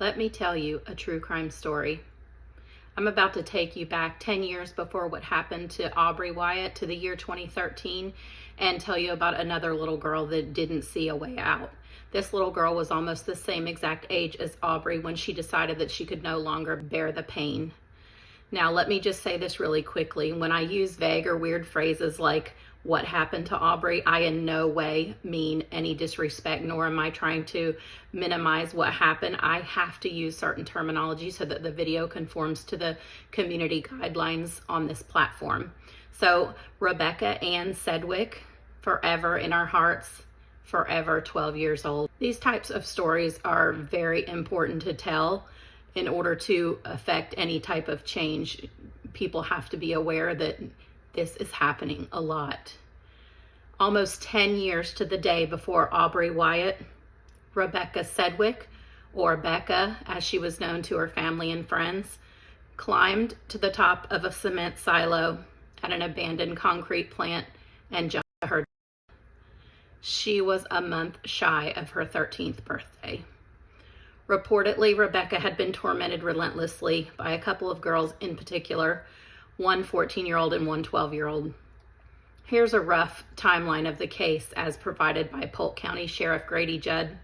Let me tell you a true crime story. I'm about to take you back 10 years before what happened to Aubreigh Wyatt, to the year 2013, and tell you about another little girl that didn't see a way out. This little girl was almost the same exact age as Aubreigh when she decided that she could no longer bear the pain. Now, let me just say this really quickly. When I use vague or weird phrases like what happened to Aubreigh, I in no way mean any disrespect, nor am I trying to minimize what happened. I have to use certain terminology so that the video conforms to the community guidelines on this platform. So, Rebecca Sedwick, forever in our hearts, forever 12 years old. These types of stories are very important to tell in order to affect any type of change. People have to be aware that this is happening a lot. Almost 10 years to the day before Aubreigh Wyatt, Rebecca Sedwick, or Becca as she was known to her family and friends, climbed to the top of a cement silo at an abandoned concrete plant and jumped to her death. She was a month shy of her 13th birthday. Reportedly, Rebecca had been tormented relentlessly by a couple of girls in particular, one 14-year-old and one 12-year-old. Here's a rough timeline of the case as provided by Polk County Sheriff Grady Judd.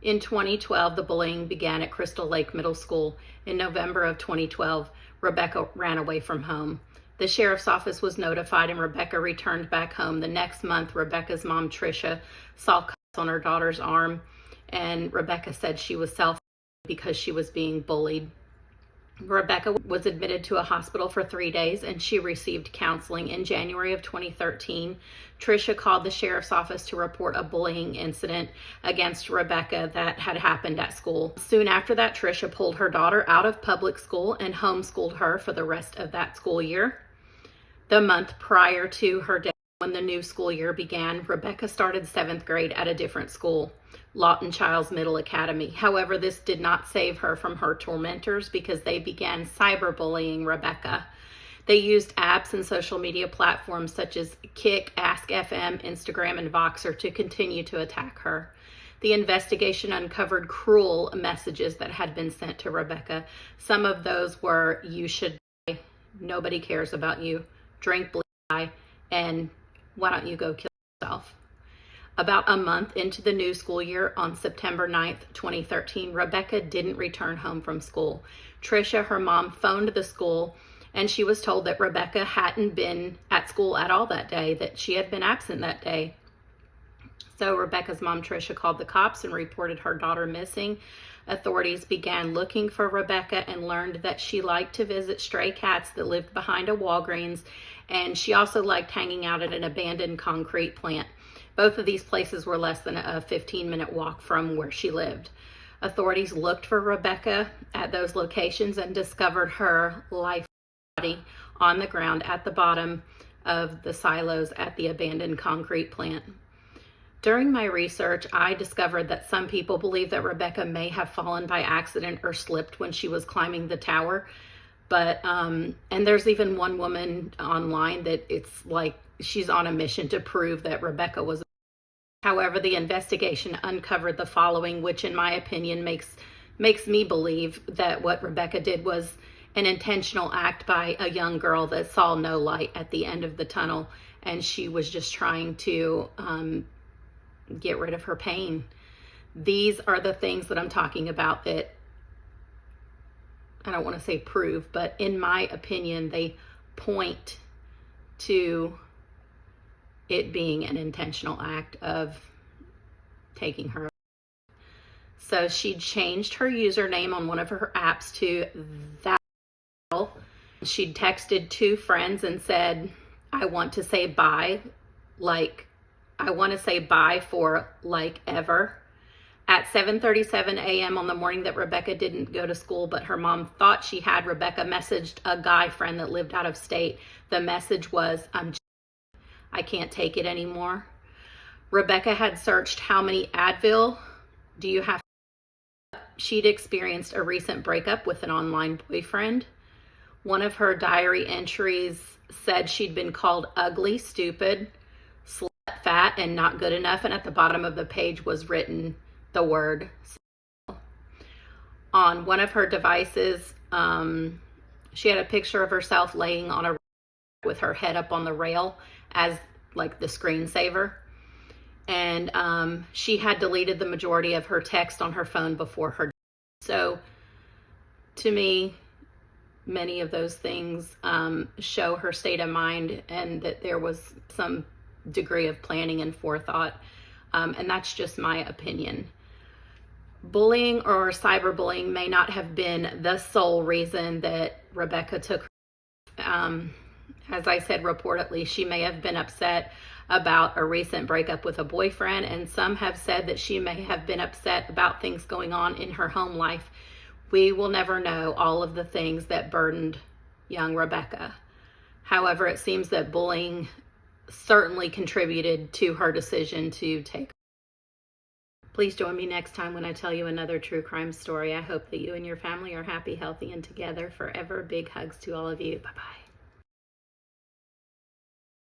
In 2012, the bullying began at Crystal Lake Middle School. In November of 2012, Rebecca ran away from home. The sheriff's office was notified and Rebecca returned back home. The next month, Rebecca's mom, Tricia, saw cuts on her daughter's arm, and Rebecca said she was self because she was being bullied. Rebecca was admitted to a hospital for 3 days and she received counseling. In January of 2013, Tricia called the sheriff's office to report a bullying incident against Rebecca that had happened at school. Soon after that, Tricia pulled her daughter out of public school and homeschooled her for the rest of that school year. The month prior to her death, when the new school year began, Rebecca started 7th grade at a different school, Lawton Childs Middle Academy. However, this did not save her from her tormentors because they began cyberbullying Rebecca. They used apps and social media platforms such as Kik, Ask.fm, Instagram, and Voxer to continue to attack her. The investigation uncovered cruel messages that had been sent to Rebecca. Some of those were, "You should die," "Nobody cares about you," "Drink, bleed, die," and "Why don't you go kill yourself?" About a month into the new school year, on September 9th, 2013, Rebecca didn't return home from school. Tricia, her mom, phoned the school and she was told that Rebecca hadn't been at school at all that day, that she had been absent that day. So Rebecca's mom, Tricia, called the cops and reported her daughter missing. Authorities began looking for Rebecca and learned that she liked to visit stray cats that lived behind a Walgreens, and she also liked hanging out at an abandoned concrete plant. Both of these places were less than a 15-minute walk from where she lived. Authorities looked for Rebecca at those locations and discovered her lifeless body on the ground at the bottom of the silos at the abandoned concrete plant. During my research, I discovered that some people believe that Rebecca may have fallen by accident or slipped when she was climbing the tower. But, and there's even one woman online that it's like she's on a mission to prove that Rebecca was. However, the investigation uncovered the following, which in my opinion makes me believe that what Rebecca did was an intentional act by a young girl that saw no light at the end of the tunnel, and she was just trying to get rid of her pain. These are the things that I'm talking about that I don't want to say prove, but in my opinion, they point to it being an intentional act of taking her. So she changed her username on one of her apps to that. She texted 2 friends and said, "I want to say bye, I want to say bye for like ever." At 7:37 a.m. on the morning that Rebecca didn't go to school, but her mom thought she had, Rebecca messaged a guy friend that lived out of state. The message was, "I can't take it anymore." Rebecca had searched how many Advil do you have. She'd experienced a recent breakup with an online boyfriend. One of her diary entries said she'd been called ugly, stupid, slut, fat, and not good enough. And at the bottom of the page was written the word. on one of her devices, she had a picture of herself laying on a with her head up on the rail as like the screensaver. And she had deleted the majority of her text on her phone before her. So to me, many of those things show her state of mind and that there was some degree of planning and forethought. And that's just my opinion. Bullying or cyberbullying may not have been the sole reason that Rebecca took as I said, reportedly, she may have been upset about a recent breakup with a boyfriend, and some have said that she may have been upset about things going on in her home life. We will never know all of the things that burdened young Rebecca. However, it seems that bullying certainly contributed to her decision to take. Please join me next time when I tell you another true crime story. I hope that you and your family are happy, healthy, and together forever. Big hugs to all of you. Bye-bye.